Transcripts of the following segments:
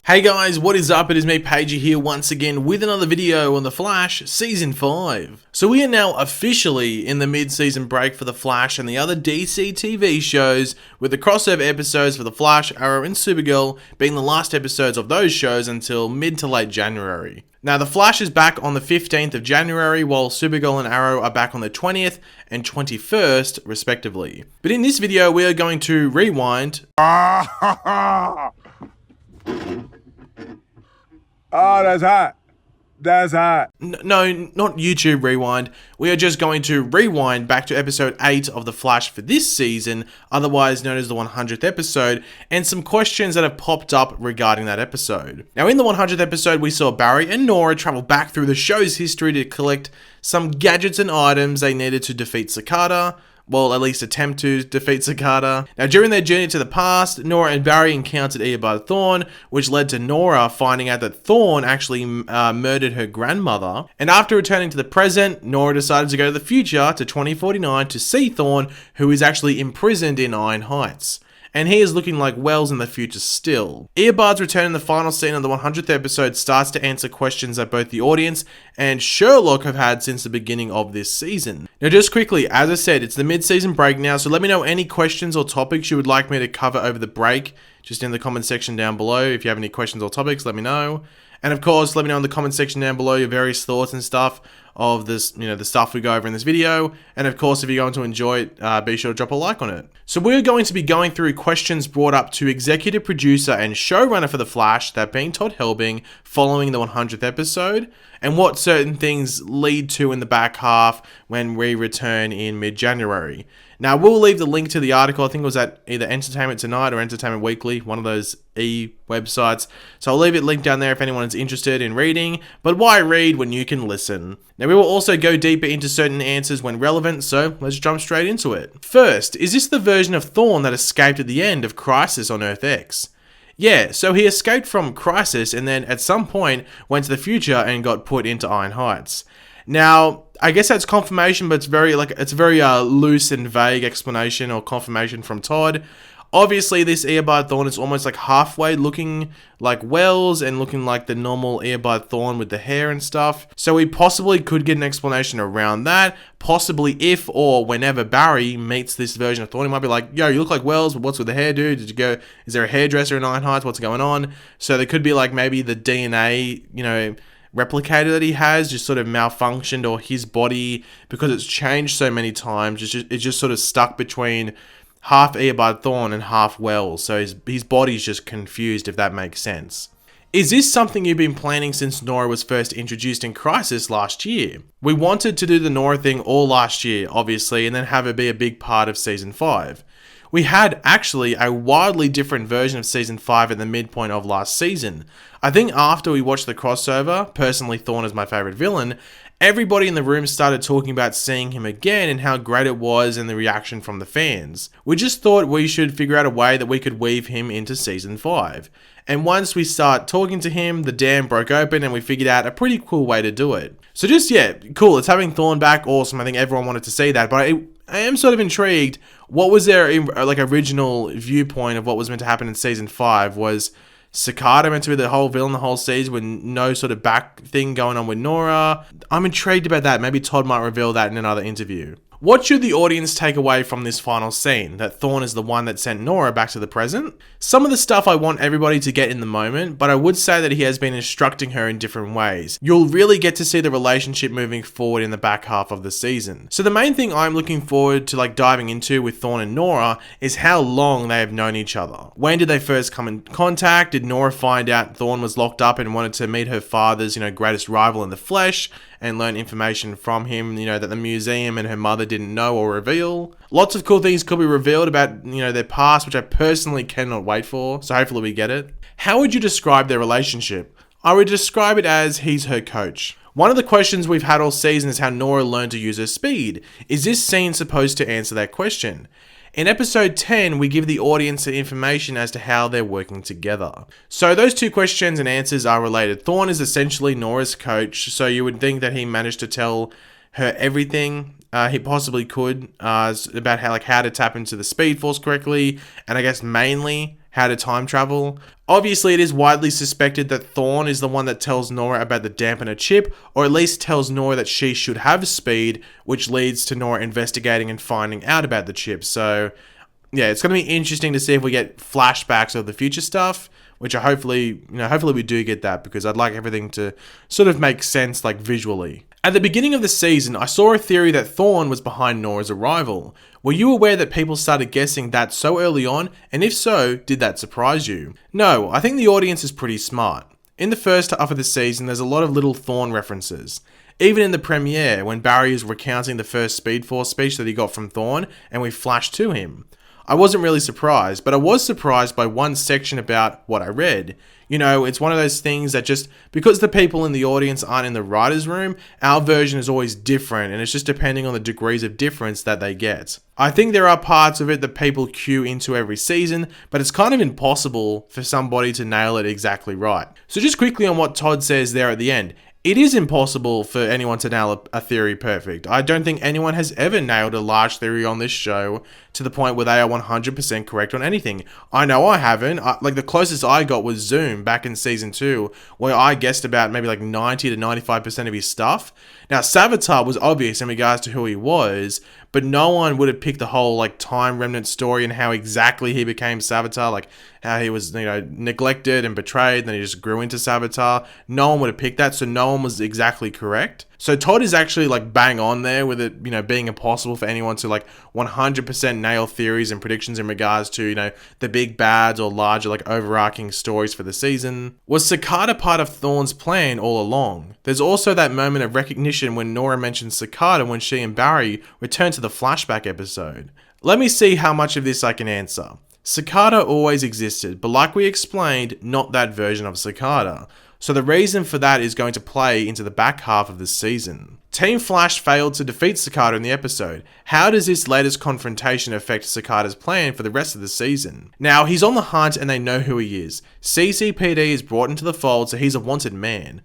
Hey guys, what is up? It is me, Pagey, here once again with another video on The Flash Season 5. So we are now officially in the mid-season break for The Flash and the other DC TV shows, with the crossover episodes for The Flash, Arrow and Supergirl being the last episodes of those shows until mid to late January. Now, The Flash is back on the 15th of January, while Supergirl and Arrow are back on the 20th and 21st, respectively. But in this video, we are going to rewind... Oh, that's hot. That's hot. No, not YouTube rewind. We are just going to rewind back to episode 8 of The Flash for this season, otherwise known as the 100th episode, and some questions that have popped up regarding that episode. Now, in the 100th episode, we saw Barry and Nora travel back through the show's history to collect some gadgets and items they needed to defeat Cicada. Well, at least attempt to defeat Cicada. Now, during their journey to the past, Nora and Barry encountered Eobard Thawne, which led to Nora finding out that Thawne actually murdered her grandmother. And after returning to the present, Nora decided to go to the future, to 2049, to see Thawne, who is actually imprisoned in Iron Heights. And he is looking like Wells in the future still. Eobard's return in the final scene of the 100th episode starts to answer questions that both the audience and Sherlock have had since the beginning of this season. Now, just quickly, as I said, it's the mid-season break now, so let me know any questions or topics you would like me to cover over the break, just in the comment section down below. If you have any questions or topics, let me know. And of course, let me know in the comment section down below your various thoughts and stuff of this, the stuff we go over in this video. And of course, if you're going to enjoy it, be sure to drop a like on it. So we're going to be going through questions brought up to executive producer and showrunner for The Flash, that being Todd Helbing, following the 100th episode, and what certain things lead to in the back half when we return in mid-January. Now, we'll leave the link to the article. I think it was at either Entertainment Tonight or Entertainment Weekly, one of those websites. So I'll leave it linked down there if anyone is interested in reading. But why read when you can listen? Now, we will also go deeper into certain answers when relevant, so let's jump straight into it. First, is this the version of Thawne that escaped at the end of Crisis on Earth X? Yeah, so he escaped from Crisis and then at some point went to the future and got put into Iron Heights. Now, I guess that's confirmation, but it's a very loose and vague explanation or confirmation from Todd. Obviously, this Eobard Thawne is almost like halfway looking like Wells and looking like the normal Eobard Thawne with the hair and stuff. So we possibly could get an explanation around that. Possibly if or whenever Barry meets this version of Thawne, he might be like, yo, you look like Wells, but what's with the hair, dude? Is there a hairdresser in Iron Heights? What's going on? So there could be like maybe the DNA, replicator that he has just sort of malfunctioned, or his body, because it's changed so many times, it's just sort of stuck between half Eobard Thawne and half Wells, so his body's just confused, if that makes sense. Is this something you've been planning since Nora was first introduced in Crisis last year? We wanted to do the Nora thing all last year, obviously, and then have it be a big part of Season 5. We had actually a wildly different version of Season 5 at the midpoint of last season. I think after we watched the crossover, personally Thawne is my favourite villain, everybody in the room started talking about seeing him again and how great it was and the reaction from the fans. We just thought we should figure out a way that we could weave him into Season 5. And once we start talking to him, the dam broke open and we figured out a pretty cool way to do it. So cool, it's having Thawne back, awesome. I think everyone wanted to see that, but I am sort of intrigued. What was their original viewpoint of what was meant to happen in Season 5? Was Cicada meant to be the whole villain the whole season with no sort of back thing going on with Nora? I'm intrigued about that. Maybe Todd might reveal that in another interview. What should the audience take away from this final scene? That Thawne is the one that sent Nora back to the present? Some of the stuff I want everybody to get in the moment, but I would say that he has been instructing her in different ways. You'll really get to see the relationship moving forward in the back half of the season. So the main thing I'm looking forward to diving into with Thawne and Nora is how long they have known each other. When did they first come in contact? Did Nora find out Thawne was locked up and wanted to meet her father's, greatest rival in the flesh and learn information from him, that the museum and her mother didn't know or reveal? Lots of cool things could be revealed about, their past, which I personally cannot wait for, so hopefully we get it. How would you describe their relationship? I would describe it as he's her coach. One of the questions we've had all season is how Nora learned to use her speed. Is this scene supposed to answer that question? In episode 10, we give the audience the information as to how they're working together. So those two questions and answers are related. Thawne is essentially Nora's coach, so you would think that he managed to tell her everything He possibly could, about how to tap into the Speed Force correctly, and I guess mainly how to time travel. Obviously, it is widely suspected that Thorn is the one that tells Nora about the dampener chip, or at least tells Nora that she should have speed, which leads to Nora investigating and finding out about the chip. So, yeah, it's going to be interesting to see if we get flashbacks of the future stuff, which hopefully we do get that, because I'd like everything to sort of make sense, like, visually. At the beginning of the season, I saw a theory that Thorn was behind Nora's arrival. Were you aware that people started guessing that so early on? And if so, did that surprise you? No, I think the audience is pretty smart. In the first half of the season, there's a lot of little Thorn references. Even in the premiere, when Barry is recounting the first Speed Force speech that he got from Thorn, and we flash to him. I wasn't really surprised, but I was surprised by one section about what I read. You know, it's one of those things that just, because the people in the audience aren't in the writer's room, our version is always different, and it's just depending on the degrees of difference that they get. I think there are parts of it that people cue into every season, but it's kind of impossible for somebody to nail it exactly right. So just quickly on what Todd says there at the end. It is impossible for anyone to nail a theory perfect. I don't think anyone has ever nailed a large theory on this show to the point where they are 100% correct on anything. I know I haven't. Like, the closest I got was Zoom back in season 2, where I guessed about maybe like 90 to 95% of his stuff. Now, Savitar was obvious in regards to who he was, but no one would have picked the whole like time remnant story and how exactly he became Savitar, like how he was, neglected and betrayed, and then he just grew into Savitar. No one would have picked that, so no one was exactly correct. So Todd is actually like bang on there with it, being impossible for anyone to like 100% nail theories and predictions in regards to, the big bads or larger like overarching stories for the season. Was Cicada part of Thorn's plan all along? There's also that moment of recognition when Nora mentions Cicada when she and Barry return to the flashback episode. Let me see how much of this I can answer. Cicada always existed, but like we explained, not that version of Cicada. So the reason for that is going to play into the back half of this season. Team Flash failed to defeat Cicada in the episode. How does this latest confrontation affect Cicada's plan for the rest of the season? Now, he's on the hunt and they know who he is. CCPD is brought into the fold, so he's a wanted man.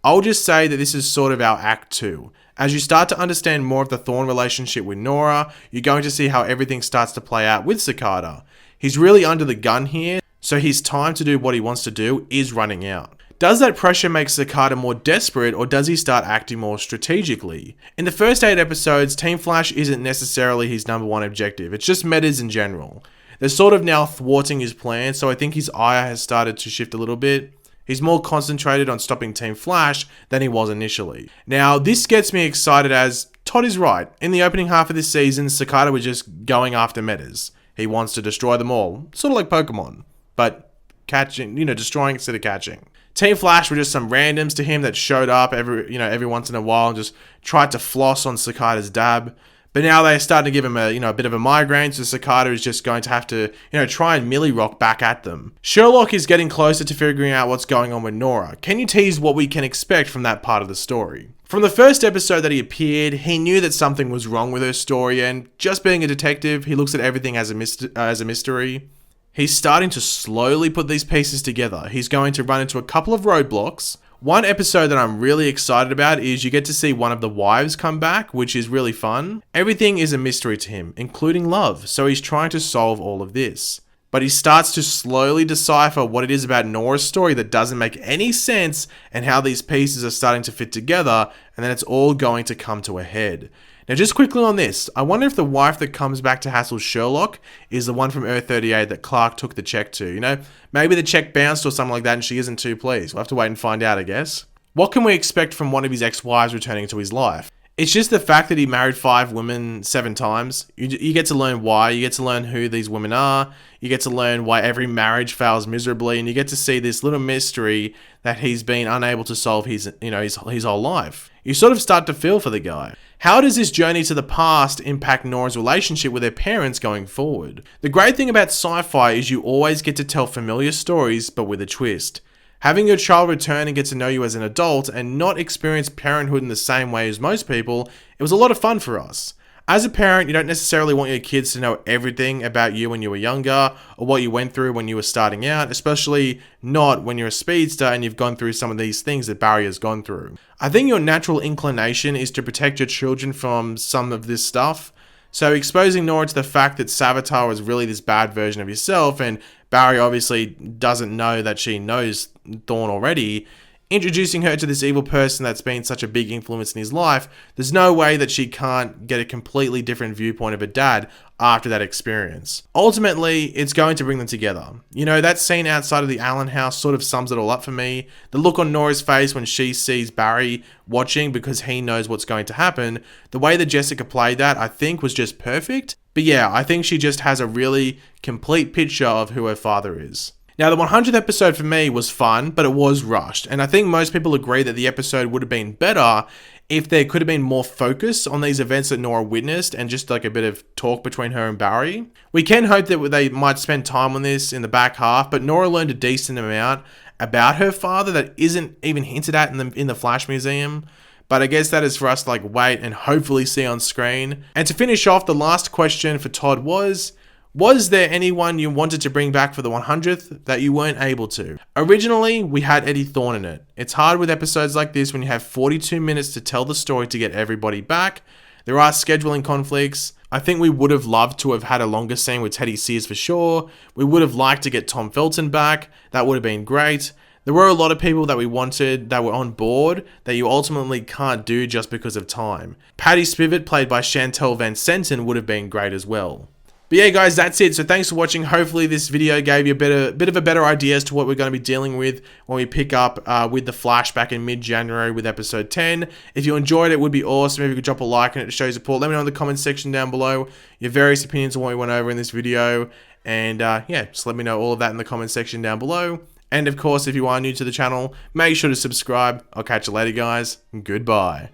I'll just say that this is sort of our Act 2. As you start to understand more of the Thorn relationship with Nora, you're going to see how everything starts to play out with Cicada. He's really under the gun here, so his time to do what he wants to do is running out. Does that pressure make Cicada more desperate, or does he start acting more strategically? In the first 8 episodes, Team Flash isn't necessarily his number one objective, it's just metas in general. They're sort of now thwarting his plan, so I think his ire has started to shift a little bit. He's more concentrated on stopping Team Flash than he was initially. Now, this gets me excited as Todd is right. In the opening half of this season, Cicada was just going after metas. He wants to destroy them all, sort of like Pokemon, but catching, destroying instead of catching. Team Flash were just some randoms to him that showed up every once in a while and just tried to floss on Cicada's dab. But now they're starting to give him a bit of a migraine, so Cicada is just going to have to, try and Millie Rock back at them. Sherlock is getting closer to figuring out what's going on with Nora. Can you tease what we can expect from that part of the story? From the first episode that he appeared, he knew that something was wrong with her story, and just being a detective, he looks at everything as a mystery. He's starting to slowly put these pieces together. He's going to run into a couple of roadblocks. One episode that I'm really excited about is you get to see one of the wives come back, which is really fun. Everything is a mystery to him, including love, so he's trying to solve all of this. But he starts to slowly decipher what it is about Nora's story that doesn't make any sense and how these pieces are starting to fit together, and then it's all going to come to a head. Now, just quickly on this, I wonder if the wife that comes back to hassle Sherlock is the one from Earth 38 that Clark took the check to, Maybe the check bounced or something like that and she isn't too pleased. We'll have to wait and find out, I guess. What can we expect from one of his ex-wives returning to his life? It's just the fact that he married 5 women 7 times. You get to learn why, you get to learn who these women are, you get to learn why every marriage fails miserably, and you get to see this little mystery that he's been unable to solve his whole life. You sort of start to feel for the guy. How does this journey to the past impact Nora's relationship with her parents going forward? The great thing about sci-fi is you always get to tell familiar stories, but with a twist. Having your child return and get to know you as an adult and not experience parenthood in the same way as most people, it was a lot of fun for us. As a parent, you don't necessarily want your kids to know everything about you when you were younger or what you went through when you were starting out, especially not when you're a speedster and you've gone through some of these things that Barry has gone through. I think your natural inclination is to protect your children from some of this stuff. So exposing Nora to the fact that Savitar was really this bad version of yourself, and Barry obviously doesn't know that she knows Thorn already, introducing her to this evil person that's been such a big influence in his life, there's no way that she can't get a completely different viewpoint of her dad after that experience. Ultimately, it's going to bring them together. You know, that scene outside of the Allen house sort of sums it all up for me. The look on Nora's face when she sees Barry watching because he knows what's going to happen, the way that Jessica played that, I think was just perfect. But yeah, I think she just has a really complete picture of who her father is. Now, the 100th episode for me was fun, but it was rushed, and I think most people agree that the episode would have been better if there could have been more focus on these events that Nora witnessed and just like a bit of talk between her and Barry. We can hope that they might spend time on this in the back half, but Nora learned a decent amount about her father that isn't even hinted at in the Flash Museum. But I guess that is for us to like wait and hopefully see on screen. And to finish off, the last question for Todd was there anyone you wanted to bring back for the 100th that you weren't able to? Originally, we had Eddie Thorne in it. It's hard with episodes like this when you have 42 minutes to tell the story to get everybody back. There are scheduling conflicts. I think we would have loved to have had a longer scene with Teddy Sears for sure. We would have liked to get Tom Felton back. That would have been great. There were a lot of people that we wanted that were on board that you ultimately can't do just because of time. Patty Spivot, played by Chantel Van Senten, would have been great as well. But yeah, guys, that's it. So thanks for watching. Hopefully this video gave you a bit of a better idea as to what we're going to be dealing with when we pick up with the Flash back in mid-January with episode 10. If you enjoyed it, it would be awesome if you could drop a like and it shows support. Let me know in the comments section down below your various opinions on what we went over in this video. And yeah, just let me know all of that in the comments section down below. And of course, if you are new to the channel, make sure to subscribe. I'll catch you later, guys. Goodbye.